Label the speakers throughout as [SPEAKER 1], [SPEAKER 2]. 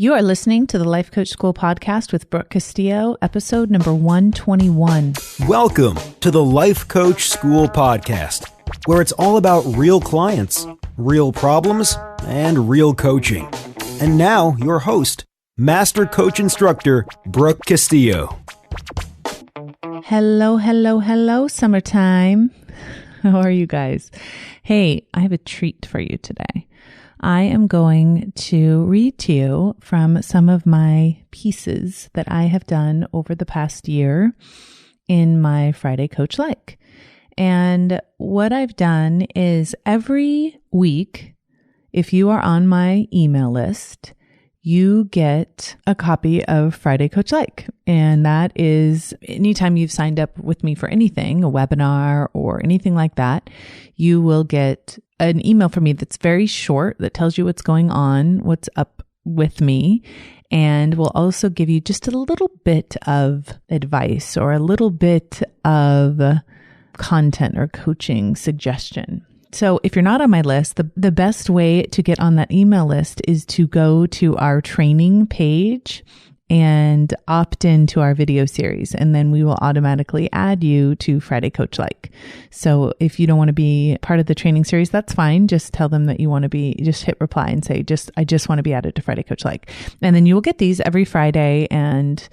[SPEAKER 1] You are listening to the Life Coach School podcast with Brooke Castillo, episode number 121.
[SPEAKER 2] Welcome to the Life Coach School podcast, where it's all about real clients, real problems, and real coaching. And now, your host, Master Coach Instructor, Brooke Castillo.
[SPEAKER 1] Hello, summertime. How are you guys? Hey, I have a treat for you today. I am going to read to you from some of my pieces that I have done over the past year in my Friday Coach Like. And what I've done is every week, if you are on my email list, you get a copy of Friday Coach Like. And that is anytime you've signed up with me for anything, a webinar or anything like that, you will get an email from me that's very short that tells you what's going on, what's up with me, and will also give you just a little bit of advice or a little bit of content or coaching suggestion. So if you're not on my list, the best way to get on that email list is to go to our training page and opt into our video series, and then we will automatically add you to Friday Coach Like. So if you don't want to be part of the training series, that's fine. Just tell them that you want to be, just hit reply and say, I just want to be added to Friday Coach Like. And then you will get these every Friday and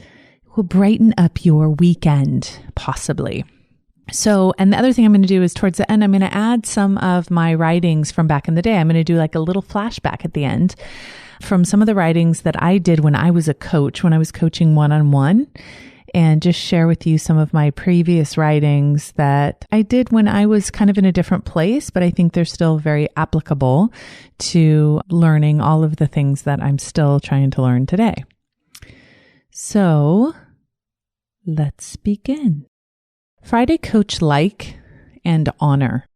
[SPEAKER 1] will brighten up your weekend, possibly. So, and the other thing I'm going to do is towards the end, I'm going to add some of my writings from back in the day. I'm going to do like a little flashback at the end from some of the writings that I did when I was a coach, when I was coaching one-on-one, and just share with you some of my previous writings that I did when I was kind of in a different place, but I think they're still very applicable to learning all of the things that I'm still trying to learn today. So, let's begin. Friday Coach Like and Honor.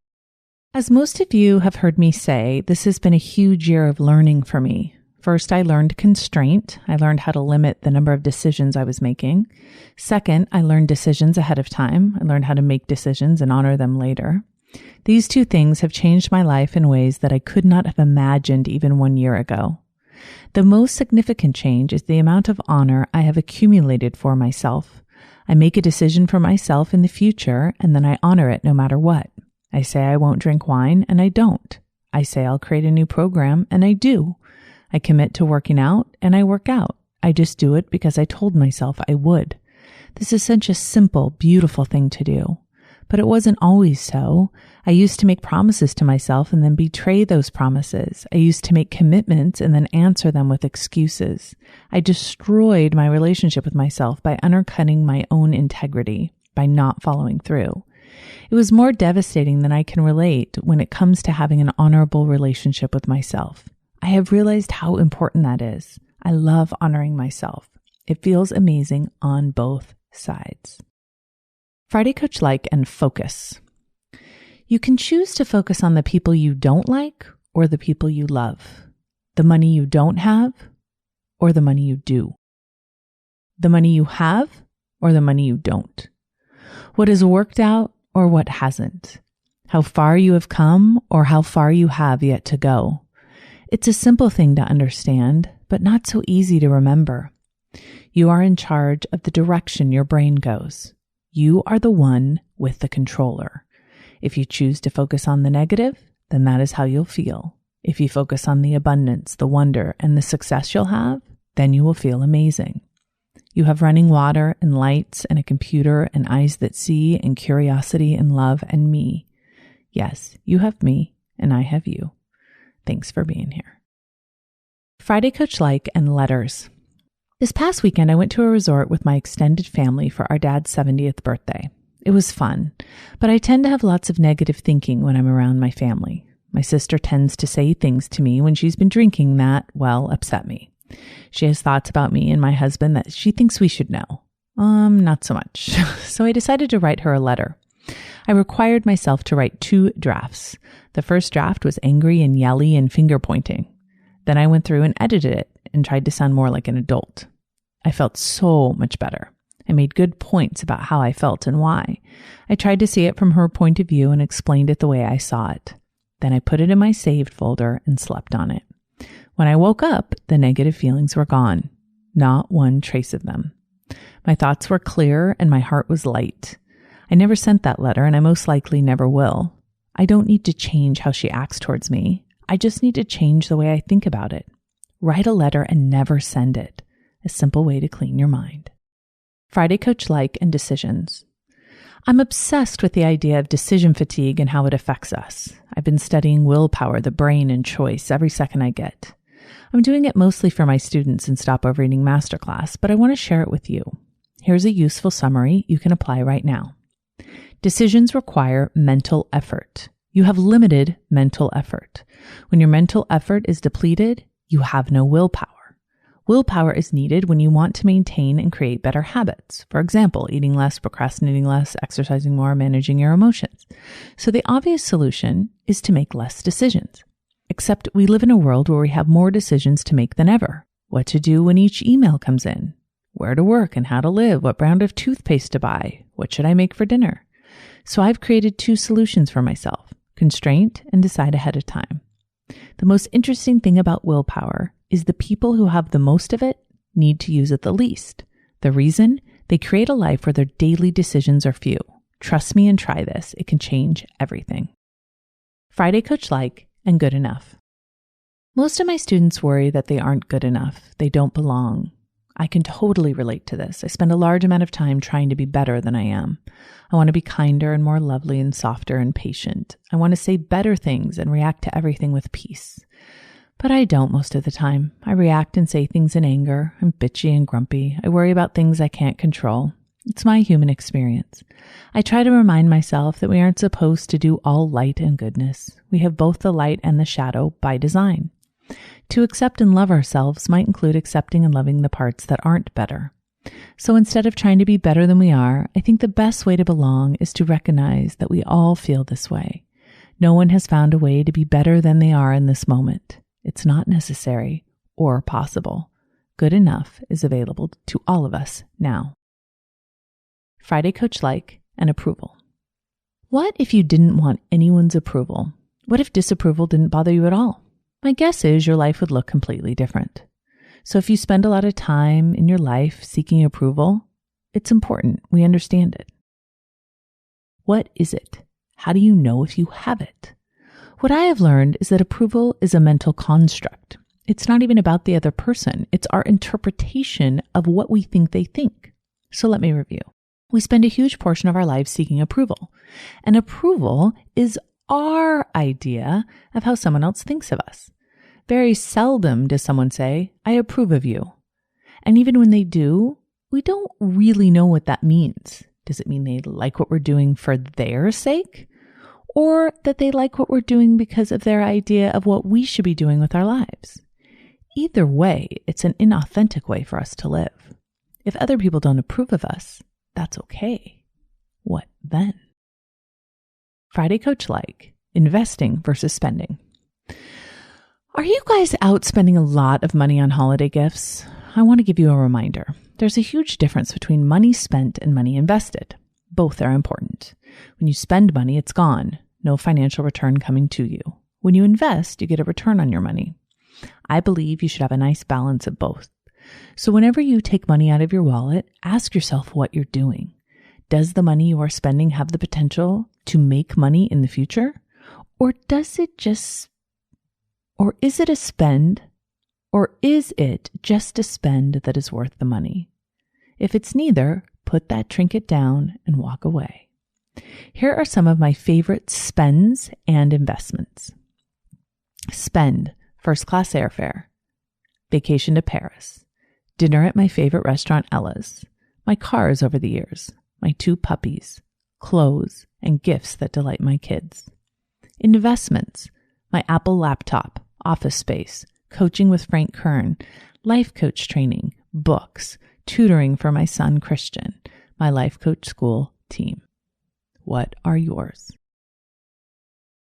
[SPEAKER 1] As most of you have heard me say, this has been a huge year of learning for me. First, I learned constraint. I learned how to limit the number of decisions I was making. Second, I learned decisions ahead of time. I learned how to make decisions and honor them later. These two things have changed my life in ways that I could not have imagined even 1 year ago. The most significant change is the amount of honor I have accumulated for myself. I make a decision for myself in the future, and then I honor it no matter what. I say I won't drink wine, and I don't. I say I'll create a new program, and I do. I commit to working out, and I work out. I just do it because I told myself I would. This is such a simple, beautiful thing to do. But it wasn't always so. I used to make promises to myself and then betray those promises. I used to make commitments and then answer them with excuses. I destroyed my relationship with myself by undercutting my own integrity, by not following through. It was more devastating than I can relate when it comes to having an honorable relationship with myself. I have realized how important that is. I love honoring myself. It feels amazing on both sides. Friday Coach Like and focus. You can choose to focus on the people you don't like or the people you love, the money you don't have or the money you do, the money you have or the money you don't, what has worked out or what hasn't, how far you have come or how far you have yet to go. It's a simple thing to understand, but not so easy to remember. You are in charge of the direction your brain goes. You are the one with the controller. If you choose to focus on the negative, then that is how you'll feel. If you focus on the abundance, the wonder, and the success you'll have, then you will feel amazing. You have running water and lights and a computer and eyes that see and curiosity and love and me. Yes, you have me and I have you. Thanks for being here. Friday Coach Like and letters. This past weekend, I went to a resort with my extended family for our dad's 70th birthday. It was fun, but I tend to have lots of negative thinking when I'm around my family. My sister tends to say things to me when she's been drinking that, well, upset me. She has thoughts about me and my husband that she thinks we should know. Not so much. So I decided to write her a letter. I required myself to write 2 drafts. The first draft was angry and yelly and finger pointing. Then I went through and edited it and tried to sound more like an adult. I felt so much better. I made good points about how I felt and why. I tried to see it from her point of view and explained it the way I saw it. Then I put it in my saved folder and slept on it. When I woke up, the negative feelings were gone. Not one trace of them. My thoughts were clear and my heart was light. I never sent that letter and I most likely never will. I don't need to change how she acts towards me. I just need to change the way I think about it. Write a letter and never send it. A simple way to clean your mind. Friday Coach Like and decisions. I'm obsessed with the idea of decision fatigue and how it affects us. I've been studying willpower, the brain, and choice every second I get. I'm doing it mostly for my students in Stop Overeating Masterclass, but I want to share it with you. Here's a useful summary you can apply right now. Decisions require mental effort. You have limited mental effort. When your mental effort is depleted, you have no willpower. Willpower is needed when you want to maintain and create better habits. For example, eating less, procrastinating less, exercising more, managing your emotions. So the obvious solution is to make less decisions. Except we live in a world where we have more decisions to make than ever. What to do when each email comes in, where to work and how to live, what brand of toothpaste to buy, what should I make for dinner? So I've created 2 solutions for myself, constraint and decide ahead of time. The most interesting thing about willpower is the people who have the most of it need to use it the least. The reason? They create a life where their daily decisions are few. Trust me and try this. It can change everything. Friday Coach Like and good enough. Most of my students worry that they aren't good enough. They don't belong. I can totally relate to this. I spend a large amount of time trying to be better than I am. I want to be kinder and more lovely and softer and patient. I want to say better things and react to everything with peace. But I don't most of the time. I react and say things in anger. I'm bitchy and grumpy. I worry about things I can't control. It's my human experience. I try to remind myself that we aren't supposed to do all light and goodness. We have both the light and the shadow by design. To accept and love ourselves might include accepting and loving the parts that aren't better. So instead of trying to be better than we are, I think the best way to belong is to recognize that we all feel this way. No one has found a way to be better than they are in this moment. It's not necessary or possible. Good enough is available to all of us now. Friday Coach Like and approval. What if you didn't want anyone's approval? What if disapproval didn't bother you at all? My guess is your life would look completely different. So if you spend a lot of time in your life seeking approval, it's important. We understand it. What is it? How do you know if you have it? What I have learned is that approval is a mental construct. It's not even about the other person. It's our interpretation of what we think they think. So let me review. We spend a huge portion of our lives seeking approval. And approval is our idea of how someone else thinks of us. Very seldom does someone say, I approve of you. And even when they do, we don't really know what that means. Does it mean they like what we're doing for their sake? Or that they like what we're doing because of their idea of what we should be doing with our lives? Either way, it's an inauthentic way for us to live. If other people don't approve of us, that's okay. What then? Friday Coach Like, investing versus spending. Are you guys out spending a lot of money on holiday gifts? I want to give you a reminder. There's a huge difference between money spent and money invested. Both are important. When you spend money, it's gone. No financial return coming to you. When you invest, you get a return on your money. I believe you should have a nice balance of both. So whenever you take money out of your wallet, ask yourself what you're doing. Does the money you are spending have the potential to make money in the future? Or is it just a spend that is worth the money? If it's neither, put that trinket down and walk away. Here are some of my favorite spends and investments. Spend, first-class airfare, vacation to Paris, dinner at my favorite restaurant, Ella's, my cars over the years, my 2 puppies, clothes, and gifts that delight my kids. Investments, my Apple laptop, office space, coaching with Frank Kern, life coach training, books, tutoring for my son, Christian, my life coach school team. What are yours?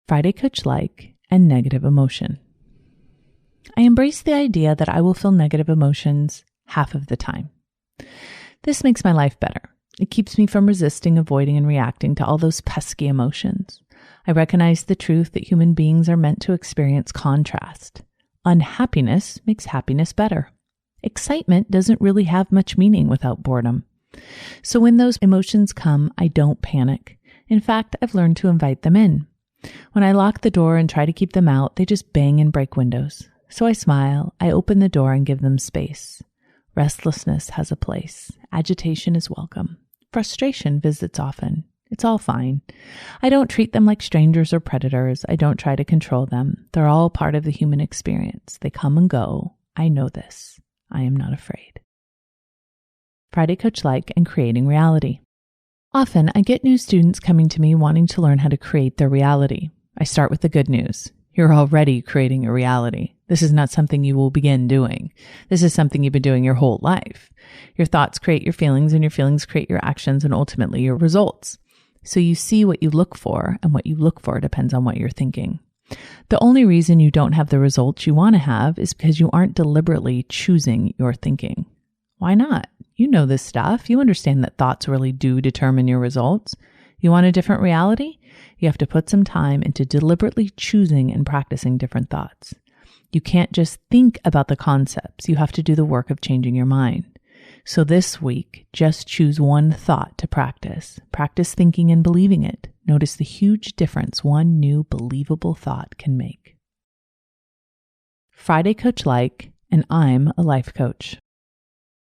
[SPEAKER 1] Friday Coach Like and negative emotion. I embrace the idea that I will feel negative emotions half of the time. This makes my life better. It keeps me from resisting, avoiding, and reacting to all those pesky emotions. I recognize the truth that human beings are meant to experience contrast. Unhappiness makes happiness better. Excitement doesn't really have much meaning without boredom. So when those emotions come, I don't panic. In fact, I've learned to invite them in. When I lock the door and try to keep them out, they just bang and break windows. So I smile, I open the door and give them space. Restlessness has a place. Agitation is welcome. Frustration visits often. It's all fine. I don't treat them like strangers or predators. I don't try to control them. They're all part of the human experience. They come and go. I know this. I am not afraid. Friday Coach-like and creating reality. Often I get new students coming to me wanting to learn how to create their reality. I start with the good news. You're already creating your reality. This is not something you will begin doing. This is something you've been doing your whole life. Your thoughts create your feelings, and your feelings create your actions and ultimately your results. So you see what you look for, and what you look for depends on what you're thinking. The only reason you don't have the results you want to have is because you aren't deliberately choosing your thinking. Why not? You know this stuff. You understand that thoughts really do determine your results. You want a different reality? You have to put some time into deliberately choosing and practicing different thoughts. You can't just think about the concepts. You have to do the work of changing your mind. So this week, just choose one thought to practice. Practice thinking and believing it. Notice the huge difference one new believable thought can make. Friday Coach-like, and I'm a life coach.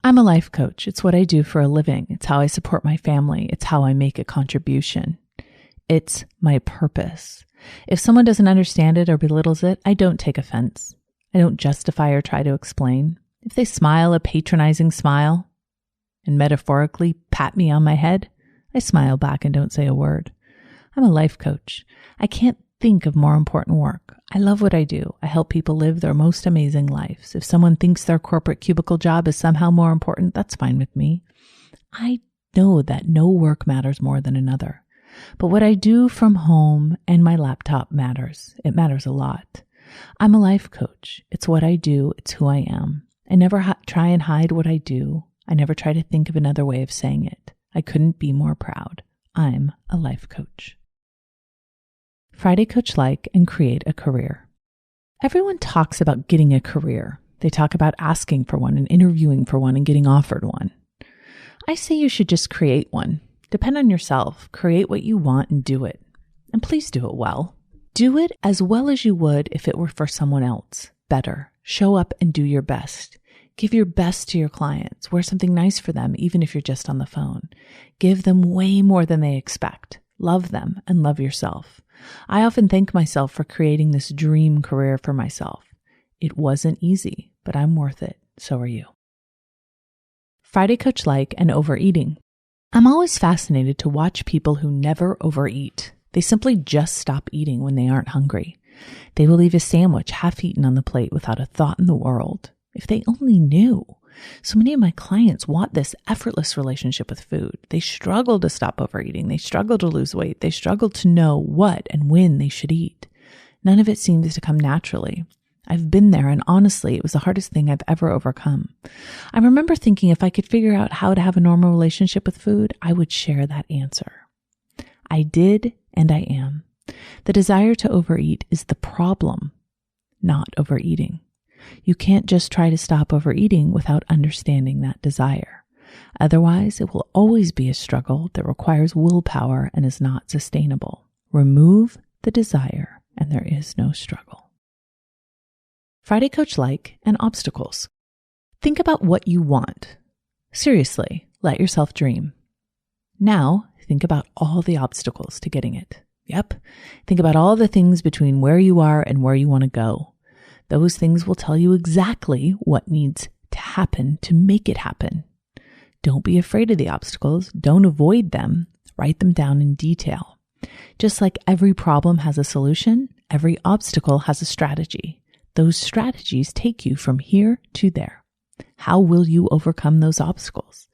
[SPEAKER 1] I'm a life coach. It's what I do for a living. It's how I support my family. It's how I make a contribution. It's my purpose. If someone doesn't understand it or belittles it, I don't take offense. I don't justify or try to explain. If they smile a patronizing smile and metaphorically pat me on my head, I smile back and don't say a word. I'm a life coach. I can't think of more important work. I love what I do. I help people live their most amazing lives. If someone thinks their corporate cubicle job is somehow more important, that's fine with me. I know that no work matters more than another. But what I do from home and my laptop matters. It matters a lot. I'm a life coach. It's what I do. It's who I am. I never try and hide what I do. I never try to think of another way of saying it. I couldn't be more proud. I'm a life coach. Friday Coach-like and create a career. Everyone talks about getting a career. They talk about asking for one and interviewing for one and getting offered one. I say you should just create one. Depend on yourself. Create what you want and do it. And please do it well. Do it as well as you would if it were for someone else. Better. Show up and do your best. Give your best to your clients. Wear something nice for them, even if you're just on the phone. Give them way more than they expect. Love them and love yourself. I often thank myself for creating this dream career for myself. It wasn't easy, but I'm worth it. So are you. Friday Coach-like and overeating. I'm always fascinated to watch people who never overeat. They simply just stop eating when they aren't hungry. They will leave a sandwich half eaten on the plate without a thought in the world. If they only knew. So many of my clients want this effortless relationship with food. They struggle to stop overeating. They struggle to lose weight. They struggle to know what and when they should eat. None of it seems to come naturally. I've been there, and honestly, it was the hardest thing I've ever overcome. I remember thinking if I could figure out how to have a normal relationship with food, I would share that answer. I did, and I am. The desire to overeat is the problem, not overeating. You can't just try to stop overeating without understanding that desire. Otherwise, it will always be a struggle that requires willpower and is not sustainable. Remove the desire, and there is no struggle. Friday Coach-like and obstacles. Think about what you want. Seriously, let yourself dream. Now, think about all the obstacles to getting it. Yep. Think about all the things between where you are and where you want to go. Those things will tell you exactly what needs to happen to make it happen. Don't be afraid of the obstacles. Don't avoid them. Write them down in detail. Just like every problem has a solution, every obstacle has a strategy. Those strategies take you from here to there. How will you overcome those obstacles?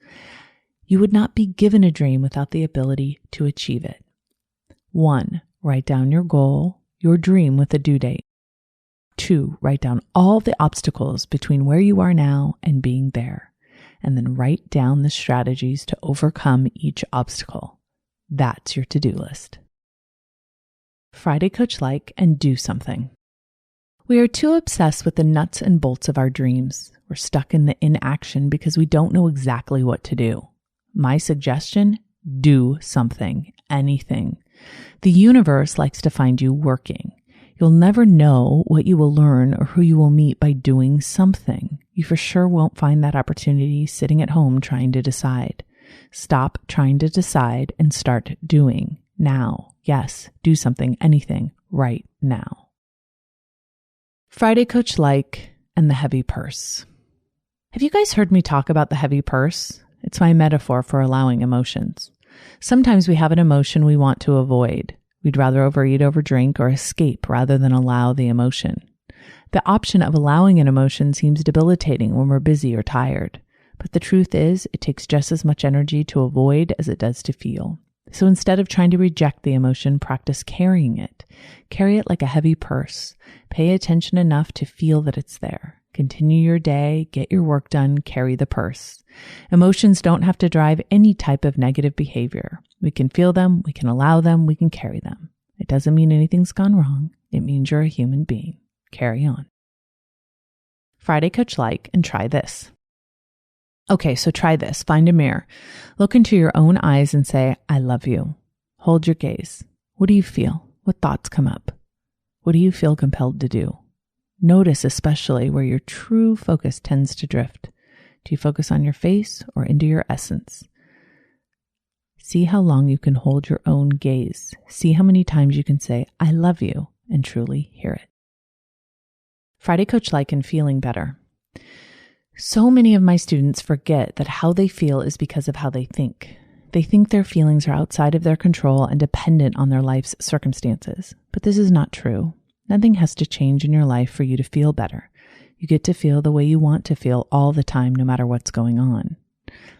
[SPEAKER 1] You would not be given a dream without the ability to achieve it. 1, write down your goal, your dream with a due date. 2, write down all the obstacles between where you are now and being there. And then write down the strategies to overcome each obstacle. That's your to-do list. Friday Coach-like and do something. We are too obsessed with the nuts and bolts of our dreams. We're stuck in the inaction because we don't know exactly what to do. My suggestion, do something, anything. The universe likes to find you working. You'll never know what you will learn or who you will meet by doing something. You for sure won't find that opportunity sitting at home trying to decide. Stop trying to decide and start doing now. Yes, do something, anything, right now. Friday Coach Like and the heavy purse. Have you guys heard me talk about the heavy purse? It's my metaphor for allowing emotions. Sometimes we have an emotion we want to avoid. We'd rather overeat, overdrink, or escape rather than allow the emotion. The option of allowing an emotion seems debilitating when we're busy or tired. But the truth is, it takes just as much energy to avoid as it does to feel. So instead of trying to reject the emotion, practice carrying it. Carry it like a heavy purse. Pay attention enough to feel that it's there. Continue your day, get your work done, carry the purse. Emotions don't have to drive any type of negative behavior. We can feel them, we can allow them, we can carry them. It doesn't mean anything's gone wrong. It means you're a human being. Carry on. Friday Coach Like and try this. Okay, so try this. Find a mirror. Look into your own eyes and say, I love you. Hold your gaze. What do you feel? What thoughts come up? What do you feel compelled to do? Notice especially where your true focus tends to drift. Do you focus on your face or into your essence? See how long you can hold your own gaze. See how many times you can say, I love you, and truly hear it. Friday Coach Like and feeling better. So many of my students forget that how they feel is because of how they think. They think their feelings are outside of their control and dependent on their life's circumstances. But this is not true. Nothing has to change in your life for you to feel better. You get to feel the way you want to feel all the time, no matter what's going on.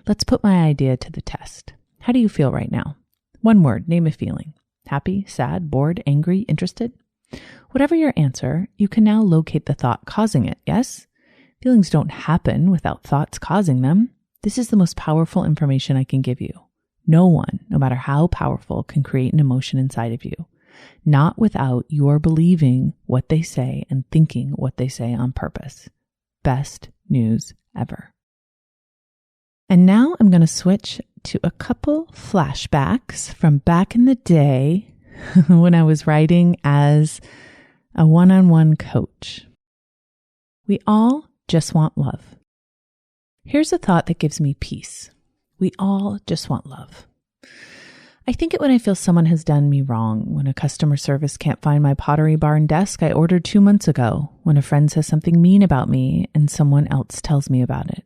[SPEAKER 1] Let's put my idea to the test. How do you feel right now? One word, name a feeling. Happy, sad, bored, angry, interested? Whatever your answer, you can now locate the thought causing it, yes? Feelings don't happen without thoughts causing them. This is the most powerful information I can give you. No one, no matter how powerful, can create an emotion inside of you. Not without your believing what they say and thinking what they say on purpose. Best news ever. And now I'm going to switch to a couple flashbacks from back in the day when I was writing as a one-on-one coach. We all just want love. Here's a thought that gives me peace. We all just want love. I think it when I feel someone has done me wrong, when a customer service can't find my Pottery Barn desk I ordered 2 months ago, when a friend says something mean about me and someone else tells me about it,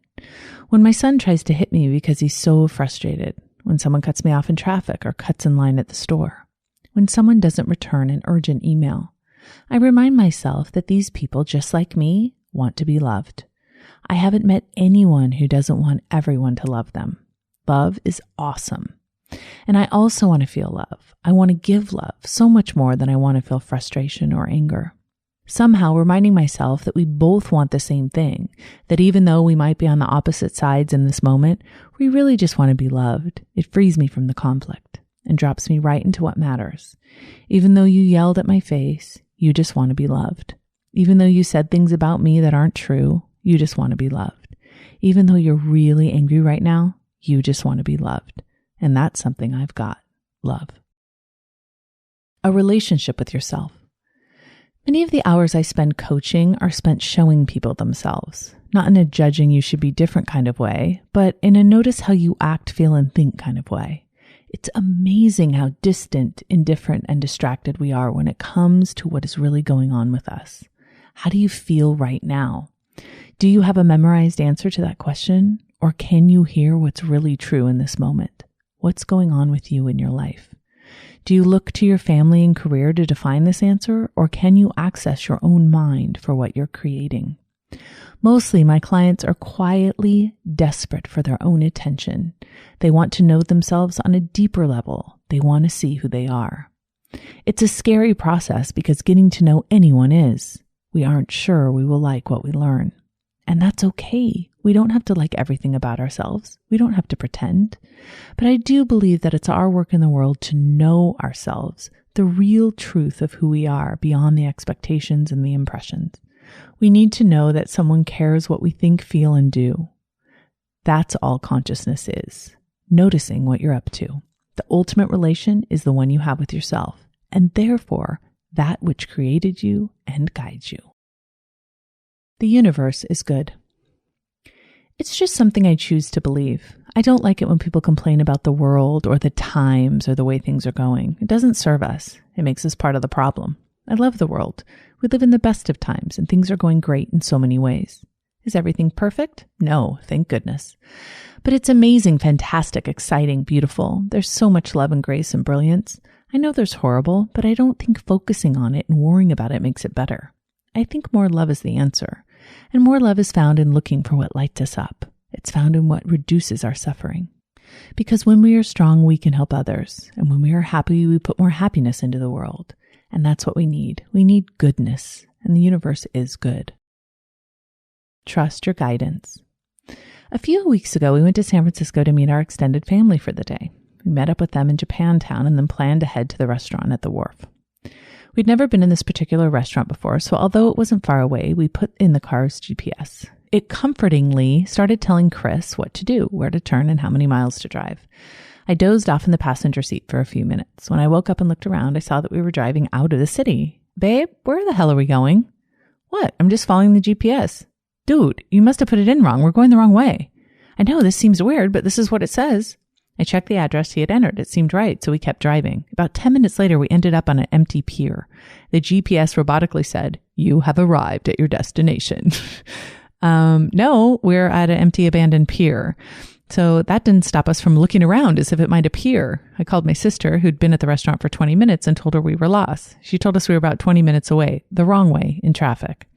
[SPEAKER 1] when my son tries to hit me because he's so frustrated, when someone cuts me off in traffic or cuts in line at the store, when someone doesn't return an urgent email. I remind myself that these people, just like me, want to be loved. I haven't met anyone who doesn't want everyone to love them. Love is awesome. And I also want to feel love. I want to give love so much more than I want to feel frustration or anger. Somehow reminding myself that we both want the same thing, that even though we might be on the opposite sides in this moment, we really just want to be loved. It frees me from the conflict and drops me right into what matters. Even though you yelled at my face, you just want to be loved. Even though you said things about me that aren't true, you just want to be loved. Even though you're really angry right now, you just want to be loved. And that's something I've got. Love. A relationship with yourself. Many of the hours I spend coaching are spent showing people themselves, not in a judging you should be different kind of way, but in a notice how you act, feel, and think kind of way. It's amazing how distant, indifferent, and distracted we are when it comes to what is really going on with us. How do you feel right now? Do you have a memorized answer to that question? Or can you hear what's really true in this moment? What's going on with you in your life? Do you look to your family and career to define this answer, or can you access your own mind for what you're creating? Mostly, my clients are quietly desperate for their own attention. They want to know themselves on a deeper level. They want to see who they are. It's a scary process because getting to know anyone is. We aren't sure we will like what we learn. And that's okay. We don't have to like everything about ourselves. We don't have to pretend. But I do believe that it's our work in the world to know ourselves, the real truth of who we are beyond the expectations and the impressions. We need to know that someone cares what we think, feel, and do. That's all consciousness is, noticing what you're up to. The ultimate relation is the one you have with yourself, and therefore that which created you and guides you. The universe is good. It's just something I choose to believe. I don't like it when people complain about the world or the times or the way things are going. It doesn't serve us. It makes us part of the problem. I love the world. We live in the best of times and things are going great in so many ways. Is everything perfect? No, thank goodness. But it's amazing, fantastic, exciting, beautiful. There's so much love and grace and brilliance. I know there's horrible, but I don't think focusing on it and worrying about it makes it better. I think more love is the answer. And more love is found in looking for what lights us up. It's found in what reduces our suffering. Because when we are strong, we can help others. And when we are happy, we put more happiness into the world. And that's what we need. We need goodness. And the universe is good. Trust your guidance. A few weeks ago, we went to San Francisco to meet our extended family for the day. We met up with them in Japantown and then planned to head to the restaurant at the wharf. We'd never been in this particular restaurant before, so although it wasn't far away, we put in the car's GPS. It comfortingly started telling Chris what to do, where to turn, and how many miles to drive. I dozed off in the passenger seat for a few minutes. When I woke up and looked around, I saw that we were driving out of the city. Babe, where the hell are we going? What? I'm just following the GPS. Dude, you must have put it in wrong. We're going the wrong way. I know this seems weird, but this is what it says. I checked the address he had entered. It seemed right, so we kept driving. About 10 minutes later, we ended up on an empty pier. The GPS robotically said, "You have arrived at your destination." No, we're at an empty abandoned pier. So that didn't stop us from looking around as if it might appear. I called my sister, who'd been at the restaurant for 20 minutes, and told her we were lost. She told us we were about 20 minutes away, the wrong way, in traffic.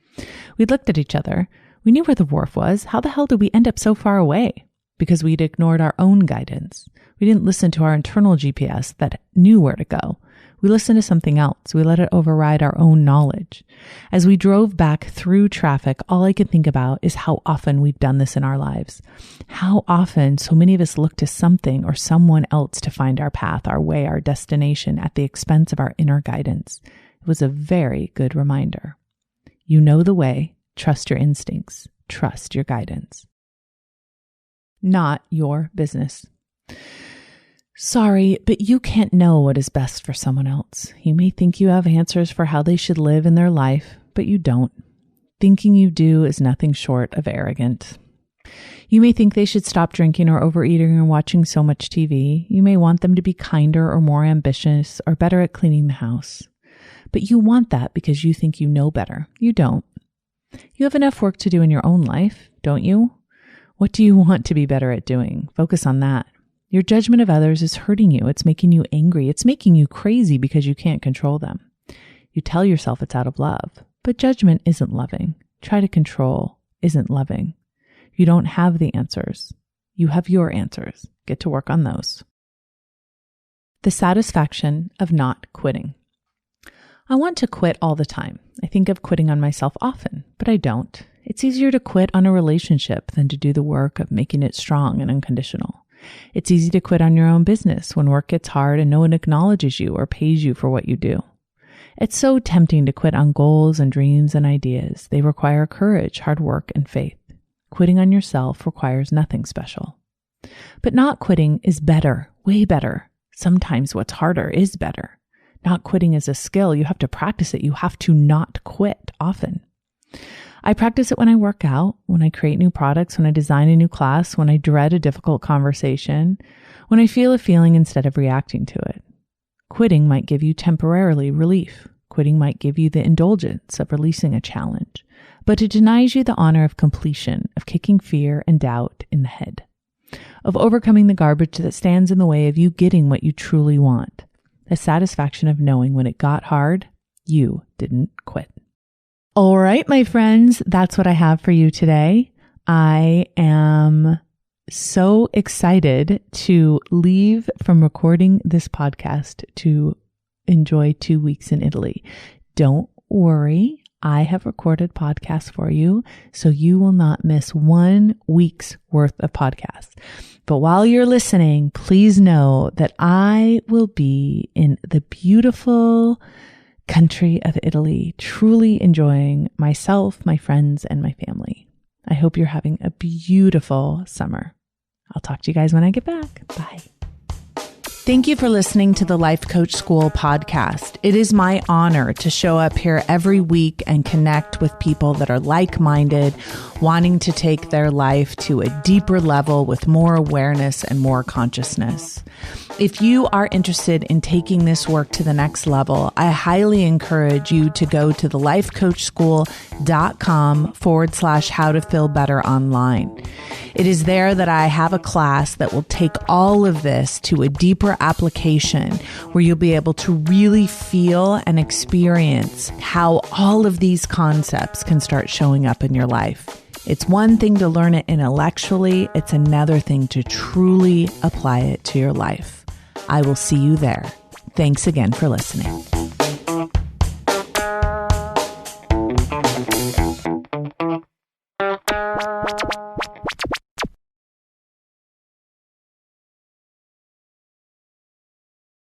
[SPEAKER 1] We looked at each other. We knew where the wharf was. How the hell did we end up so far away? Because we'd ignored our own guidance. We didn't listen to our internal GPS that knew where to go. We listened to something else. We let it override our own knowledge. As we drove back through traffic, all I could think about is how often we've done this in our lives. How often so many of us look to something or someone else to find our path, our way, our destination at the expense of our inner guidance. It was a very good reminder. You know the way. Trust your instincts. Trust your guidance. Not your business. Sorry, but you can't know what is best for someone else. You may think you have answers for how they should live in their life, but you don't. Thinking you do is nothing short of arrogant. You may think they should stop drinking or overeating or watching so much TV. You may want them to be kinder or more ambitious or better at cleaning the house. But you want that because you think you know better. You don't. You have enough work to do in your own life, don't you? What do you want to be better at doing? Focus on that. Your judgment of others is hurting you. It's making you angry. It's making you crazy because you can't control them. You tell yourself it's out of love, but judgment isn't loving. Try to control isn't loving. You don't have the answers. You have your answers. Get to work on those. The satisfaction of not quitting. I want to quit all the time. I think of quitting on myself often, but I don't. It's easier to quit on a relationship than to do the work of making it strong and unconditional. It's easy to quit on your own business when work gets hard and no one acknowledges you or pays you for what you do. It's so tempting to quit on goals and dreams and ideas. They require courage, hard work, and faith. Quitting on yourself requires nothing special. But not quitting is better, way better. Sometimes what's harder is better. Not quitting is a skill. You have to practice it. You have to not quit often. I practice it when I work out, when I create new products, when I design a new class, when I dread a difficult conversation, when I feel a feeling instead of reacting to it. Quitting might give you temporarily relief. Quitting might give you the indulgence of releasing a challenge, but it denies you the honor of completion, of kicking fear and doubt in the head, of overcoming the garbage that stands in the way of you getting what you truly want. The satisfaction of knowing when it got hard, you didn't quit. All right, my friends, that's what I have for you today. I am so excited to leave from recording this podcast to enjoy 2 weeks in Italy. Don't worry. I have recorded podcasts for you, so you will not miss 1 week's worth of podcasts. But while you're listening, please know that I will be in the beautiful country of Italy, truly enjoying myself, my friends, and my family. I hope you're having a beautiful summer. I'll talk to you guys when I get back. Bye. Thank you for listening to the Life Coach School podcast. It is my honor to show up here every week and connect with people that are like-minded, wanting to take their life to a deeper level with more awareness and more consciousness. If you are interested in taking this work to the next level, I highly encourage you to go to thelifecoachschool.com/how to feel better online. It is there that I have a class that will take all of this to a deeper application where you'll be able to really feel and experience how all of these concepts can start showing up in your life. It's one thing to learn it intellectually. It's another thing to truly apply it to your life. I will see you there. Thanks again for listening.